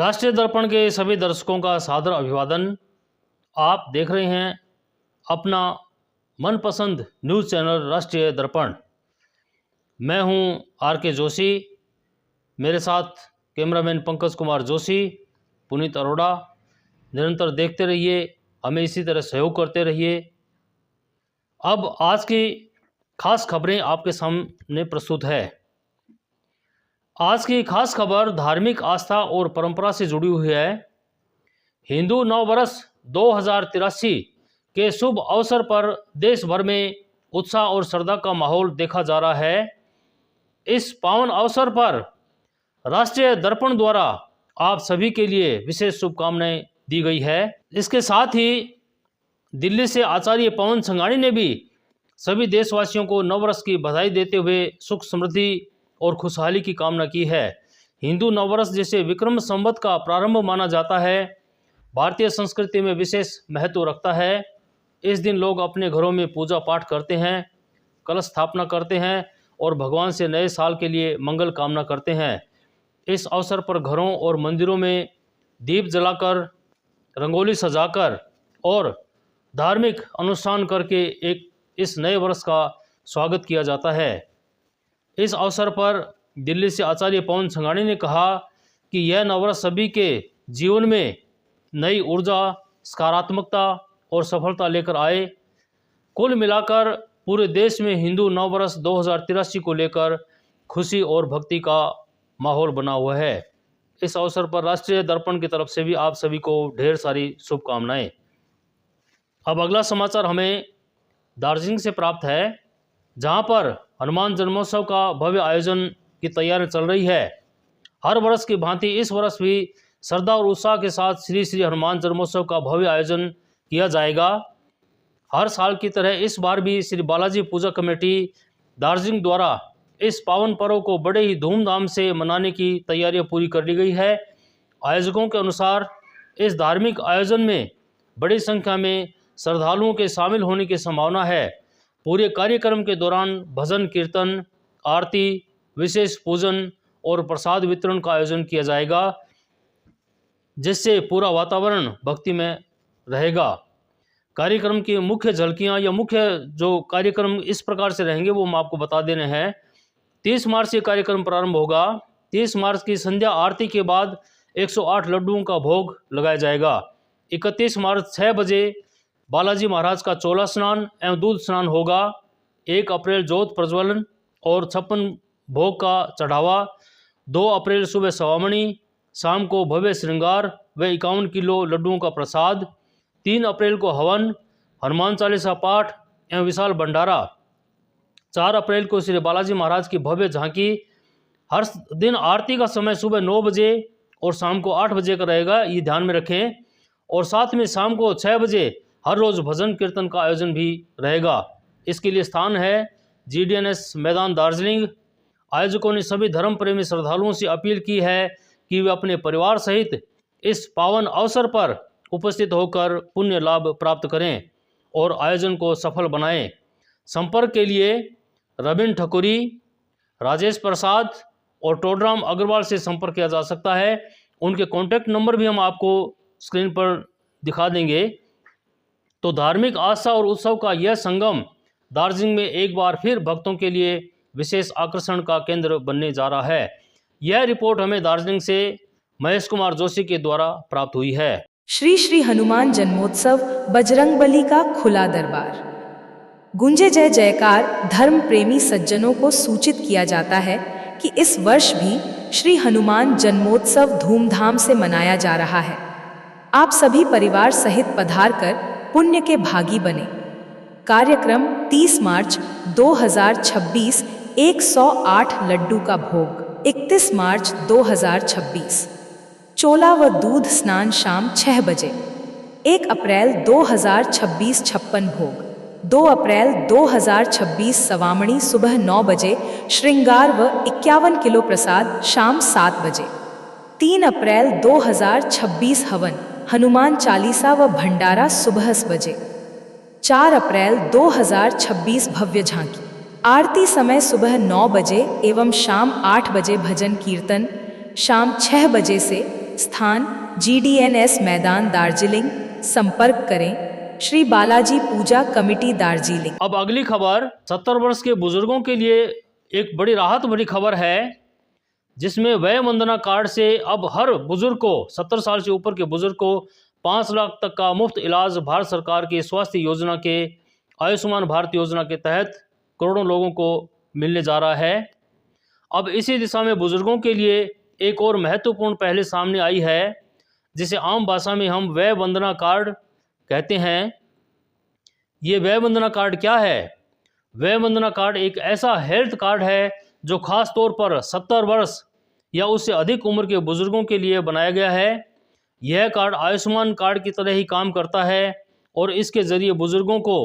राष्ट्रीय दर्पण के सभी दर्शकों का सादर अभिवादन। आप देख रहे हैं अपना मनपसंद न्यूज़ चैनल राष्ट्रीय दर्पण। मैं हूं आर के जोशी, मेरे साथ कैमरामैन पंकज कुमार जोशी, पुनीत अरोड़ा। निरंतर देखते रहिए, हमें इसी तरह सहयोग करते रहिए। अब आज की खास खबरें आपके सामने प्रस्तुत है। आज की खास खबर धार्मिक आस्था और परंपरा से जुड़ी हुई है। हिंदू नववर्ष 2083 के शुभ अवसर पर देश भर में उत्साह और श्रद्धा का माहौल देखा जा रहा है। इस पावन अवसर पर राष्ट्रीय दर्पण द्वारा आप सभी के लिए विशेष शुभकामनाएं दी गई है। इसके साथ ही दिल्ली से आचार्य पवन संघानी ने भी सभी देशवासियों को नववर्ष की बधाई देते हुए सुख समृद्धि और खुशहाली की कामना की है। हिंदू नववर्ष जिसे विक्रम संवत का प्रारंभ माना जाता है, भारतीय संस्कृति में विशेष महत्व रखता है। इस दिन लोग अपने घरों में पूजा पाठ करते हैं, कलश स्थापना करते हैं और भगवान से नए साल के लिए मंगल कामना करते हैं। इस अवसर पर घरों और मंदिरों में दीप जलाकर, रंगोली सजाकर और धार्मिक अनुष्ठान करके इस नए वर्ष का स्वागत किया जाता है। इस अवसर पर दिल्ली से आचार्य पवन संघानी ने कहा कि यह नववर्ष सभी के जीवन में नई ऊर्जा, सकारात्मकता और सफलता लेकर आए। कुल मिलाकर पूरे देश में हिंदू नववर्ष 2083 को लेकर खुशी और भक्ति का माहौल बना हुआ है। इस अवसर पर राष्ट्रीय दर्पण की तरफ से भी आप सभी को ढेर सारी शुभकामनाएं। अब अगला समाचार हमें दार्जिलिंग से प्राप्त है, जहां पर हनुमान जन्मोत्सव का भव्य आयोजन की तैयारी चल रही है। हर वर्ष की भांति इस वर्ष भी श्रद्धा और उत्साह के साथ श्री श्री हनुमान जन्मोत्सव का भव्य आयोजन किया जाएगा। हर साल की तरह इस बार भी श्री बालाजी पूजा कमेटी दार्जिलिंग द्वारा इस पावन पर्व को बड़े ही धूमधाम से मनाने की तैयारियां पूरी कर ली गई है। आयोजकों के अनुसार इस धार्मिक आयोजन में बड़ी संख्या में श्रद्धालुओं के शामिल होने की संभावना है। पूरे कार्यक्रम के दौरान भजन कीर्तन, आरती, विशेष पूजन और प्रसाद वितरण का आयोजन किया जाएगा, जिससे पूरा वातावरण भक्ति में रहेगा। कार्यक्रम की मुख्य झलकियां या मुख्य जो कार्यक्रम इस प्रकार से रहेंगे वो हम आपको बता देने हैं। 30 मार्च से कार्यक्रम प्रारंभ होगा। 30 मार्च की संध्या आरती के बाद 108 लड्डुओं का भोग लगाया जाएगा। 31 मार्च 6 बजे बालाजी महाराज का चोला स्नान एवं दूध स्नान होगा। 1 अप्रैल ज्योत प्रज्वलन और 56 भोग का चढ़ावा। 2 अप्रैल सुबह सवामणी, शाम को भव्य श्रृंगार व 51 किलो लड्डुओं का प्रसाद। 3 अप्रैल को हवन, हनुमान चालीसा पाठ एवं विशाल भंडारा। 4 अप्रैल को श्री बालाजी महाराज की भव्य झांकी। हर दिन आरती का समय सुबह 9 बजे और शाम को 8 बजे का रहेगा, ये ध्यान में रखें। और साथ में शाम को 6 बजे हर रोज़ भजन कीर्तन का आयोजन भी रहेगा। इसके लिए स्थान है GDNS मैदान दार्जिलिंग। आयोजकों ने सभी धर्म प्रेमी श्रद्धालुओं से अपील की है कि वे अपने परिवार सहित इस पावन अवसर पर उपस्थित होकर पुण्य लाभ प्राप्त करें और आयोजन को सफल बनाएं। संपर्क के लिए रबिन ठकुरी, राजेश प्रसाद और टोडराम अग्रवाल से संपर्क किया जा सकता है। उनके कॉन्टैक्ट नंबर भी हम आपको स्क्रीन पर दिखा देंगे। तो धार्मिक आस्था और उत्सव का यह संगम दार्जिलिंग में एक बार फिर भक्तों के लिए विशेष आकर्षण का केंद्र बनने जा रहा है। यह रिपोर्ट हमें दार्जिलिंग से महेश कुमार जोशी के द्वारा प्राप्त हुई है। श्री श्री हनुमान जन्मोत्सव, बजरंगबली का खुला दरबार। गूंजे जय जयकार। धर्म प्रेमी सज्जनों को सूचित किया जाता है कि इस वर्ष भी श्री हनुमान जन्मोत्सव धूमधाम से मनाया जा रहा है। आप सभी परिवार सहित पधार कर पुण्य के भागी बने। कार्यक्रम 30 मार्च 2026 108 लड्डू का भोग। 31 मार्च 2026 चोला व दूध स्नान शाम 6 बजे। 1 अप्रैल 2026 56 भोग। 2 अप्रैल 2026 सवामणी सुबह 9 बजे, श्रृंगार व 51 किलो प्रसाद शाम 7 बजे। 3 अप्रैल 2026 हवन, हनुमान चालीसा व भंडारा सुबह 10 बजे। 4 अप्रैल 2026 भव्य झांकी। आरती समय सुबह 9 बजे एवं शाम 8 बजे भजन कीर्तन, शाम 6 बजे से स्थान GDNS मैदान दार्जिलिंग। संपर्क करें श्री बालाजी पूजा कमेटी दार्जिलिंग। अब अगली खबर 70 वर्ष के बुजुर्गों के लिए एक बड़ी राहत भरी खबर है, जिसमें वय वंदना कार्ड से अब हर बुजुर्ग को 70 साल से ऊपर के बुजुर्ग को 5 लाख तक का मुफ्त इलाज भारत सरकार की स्वास्थ्य योजना के आयुष्मान भारत योजना के तहत करोड़ों लोगों को मिलने जा रहा है। अब इसी दिशा में बुजुर्गों के लिए एक और महत्वपूर्ण पहल सामने आई है, जिसे आम भाषा में हम वय वंदना कार्ड कहते हैं। ये वय वंदना कार्ड क्या है? वय वंदना कार्ड एक ऐसा हेल्थ कार्ड है जो खास तौर पर 70 वर्ष या उससे अधिक उम्र के बुजुर्गों के लिए बनाया गया है। यह कार्ड आयुष्मान कार्ड की तरह ही काम करता है और इसके जरिए बुजुर्गों को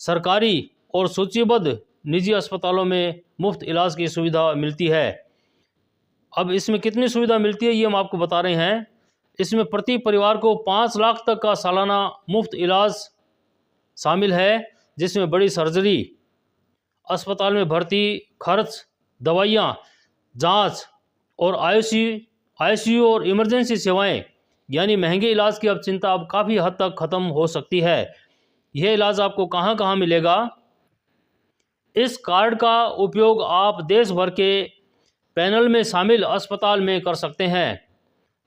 सरकारी और सूचीबद्ध निजी अस्पतालों में मुफ्त इलाज की सुविधा मिलती है। अब इसमें कितनी सुविधा मिलती है ये हम आपको बता रहे हैं। इसमें प्रति परिवार को 5 लाख तक का सालाना मुफ्त इलाज शामिल है, जिसमें बड़ी सर्जरी, अस्पताल में भर्ती खर्च, दवाइयाँ, जांच और आईसीयू और इमरजेंसी सेवाएं, यानी महंगे इलाज की अब चिंता अब काफ़ी हद तक ख़त्म हो सकती है। यह इलाज आपको कहाँ कहाँ मिलेगा? इस कार्ड का उपयोग आप देश भर के पैनल में शामिल अस्पताल में कर सकते हैं।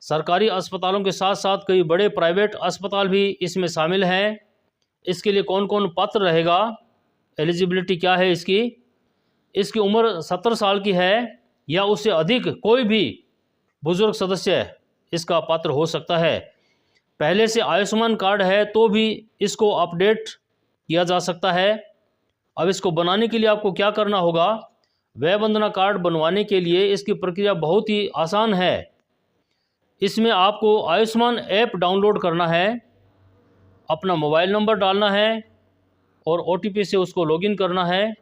सरकारी अस्पतालों के साथ साथ कई बड़े प्राइवेट अस्पताल भी इसमें शामिल हैं। इसके लिए कौन कौन पात्र रहेगा, एलिजिबिलिटी क्या है इसकी? इसकी उम्र 70 साल की है या उससे अधिक कोई भी बुजुर्ग सदस्य इसका पात्र हो सकता है। पहले से आयुष्मान कार्ड है तो भी इसको अपडेट किया जा सकता है। अब इसको बनाने के लिए आपको क्या करना होगा? वय वंदना कार्ड बनवाने के लिए इसकी प्रक्रिया बहुत ही आसान है। इसमें आपको आयुष्मान ऐप डाउनलोड करना है, अपना मोबाइल नंबर डालना है और OTP से उसको लॉगिन करना है।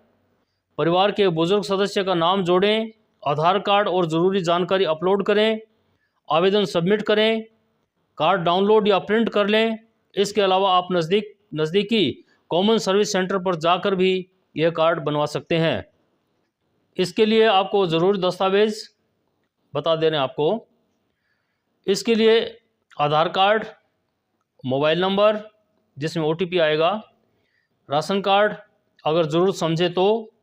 परिवार के बुजुर्ग सदस्य का नाम जोड़ें, आधार कार्ड और ज़रूरी जानकारी अपलोड करें, आवेदन सबमिट करें, कार्ड डाउनलोड या प्रिंट कर लें। इसके अलावा आप नज़दीकी कॉमन सर्विस सेंटर पर जाकर भी यह कार्ड बनवा सकते हैं। इसके लिए आपको ज़रूरी दस्तावेज़ बता दे रहे हैं आपको। इसके लिए आधार कार्ड, मोबाइल नंबर जिसमें OTP आएगा, राशन कार्ड अगर ज़रूरत समझे तो,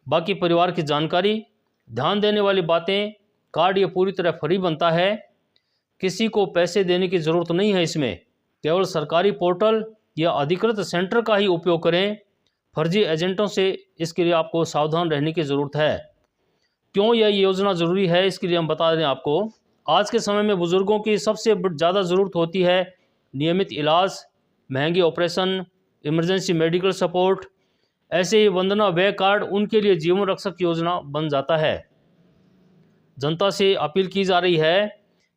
बाकी परिवार की जानकारी। ध्यान देने वाली बातें, कार्ड ये पूरी तरह फ्री बनता है, किसी को पैसे देने की ज़रूरत नहीं है। इसमें केवल सरकारी पोर्टल या अधिकृत सेंटर का ही उपयोग करें। फर्जी एजेंटों से इसके लिए आपको सावधान रहने की ज़रूरत है। क्यों यह योजना ज़रूरी है इसके लिए हम बता दें आपको। आज के समय में बुज़ुर्गों की सबसे ज़्यादा ज़रूरत होती है नियमित इलाज, महंगे ऑपरेशन, इमरजेंसी मेडिकल सपोर्ट। ऐसे ही वंदना व्यय कार्ड उनके लिए जीवन रक्षक योजना बन जाता है। जनता से अपील की जा रही है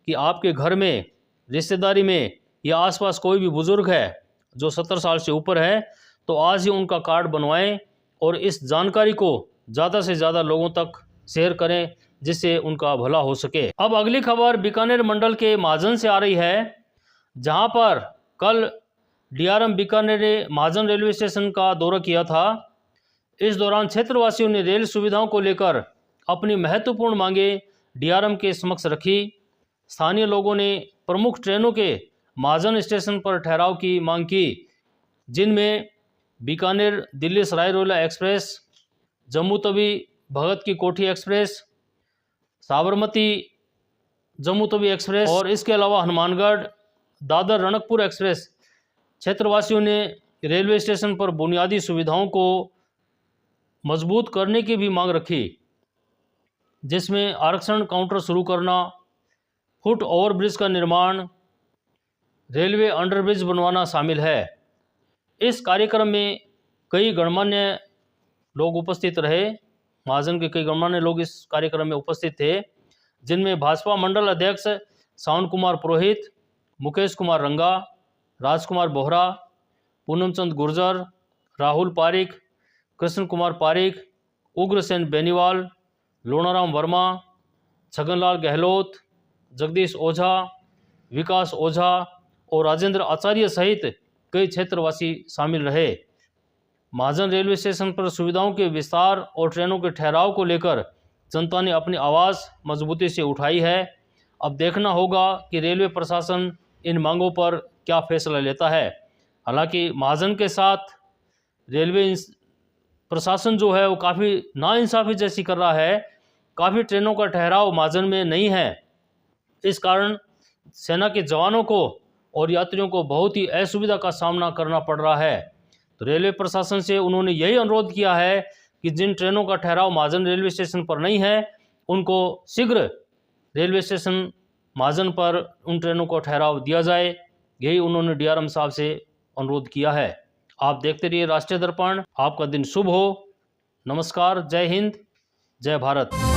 कि आपके घर में, रिश्तेदारी में या आसपास कोई भी बुज़ुर्ग है जो 70 साल से ऊपर है, तो आज ही उनका कार्ड बनवाएं और इस जानकारी को ज़्यादा से ज़्यादा लोगों तक शेयर करें, जिससे उनका भला हो सके। अब अगली खबर बीकानेर मंडल के महाजन से आ रही है, जहां पर कल DRM बीकानेर ने महाजन रेलवे स्टेशन का दौरा किया था। इस दौरान क्षेत्रवासियों ने रेल सुविधाओं को लेकर अपनी महत्वपूर्ण मांगें DRM के समक्ष रखी। स्थानीय लोगों ने प्रमुख ट्रेनों के महाजन स्टेशन पर ठहराव की मांग की, जिनमें बीकानेर दिल्ली सराय रोहिल्ला एक्सप्रेस, जम्मू तवी भगत की कोठी एक्सप्रेस, साबरमती जम्मू तवी एक्सप्रेस और इसके अलावा हनुमानगढ़ दादर रणकपुर एक्सप्रेस। क्षेत्रवासियों ने रेलवे स्टेशन पर बुनियादी सुविधाओं को मजबूत करने की भी मांग रखी, जिसमें आरक्षण काउंटर शुरू करना, फुट ओवरब्रिज का निर्माण, रेलवे अंडरब्रिज बनवाना शामिल है। इस कार्यक्रम में कई गणमान्य लोग उपस्थित रहे। महाजन के कई गणमान्य लोग इस कार्यक्रम में उपस्थित थे, जिनमें भाजपा मंडल अध्यक्ष सावन कुमार पुरोहित, मुकेश कुमार रंगा, राजकुमार बोहरा, पूनमचंद गुर्जर, राहुल पारिक, कृष्ण कुमार पारिक, उग्रसेन बेनीवाल, लोनाराम वर्मा, छगनलाल गहलोत, जगदीश ओझा, विकास ओझा और राजेंद्र आचार्य सहित कई क्षेत्रवासी शामिल रहे। महाजन रेलवे स्टेशन पर सुविधाओं के विस्तार और ट्रेनों के ठहराव को लेकर जनता ने अपनी आवाज़ मजबूती से उठाई है। अब देखना होगा कि रेलवे प्रशासन इन मांगों पर क्या फैसला लेता है। हालांकि महाजन के साथ रेलवे प्रशासन जो है वो काफ़ी नाइंसाफ़ी जैसी कर रहा है। काफ़ी ट्रेनों का ठहराव महाजन में नहीं है। इस कारण सेना के जवानों को और यात्रियों को बहुत ही असुविधा का सामना करना पड़ रहा है। तो रेलवे प्रशासन से उन्होंने यही अनुरोध किया है कि जिन ट्रेनों का ठहराव महाजन रेलवे स्टेशन पर नहीं है उनको शीघ्र रेलवे स्टेशन महाजन पर उन ट्रेनों को ठहराव दिया जाए। यही उन्होंने डीआरएम साहब से अनुरोध किया है। आप देखते रहिए राष्ट्रीय दर्पण। आपका दिन शुभ हो। नमस्कार। जय हिंद, जय भारत।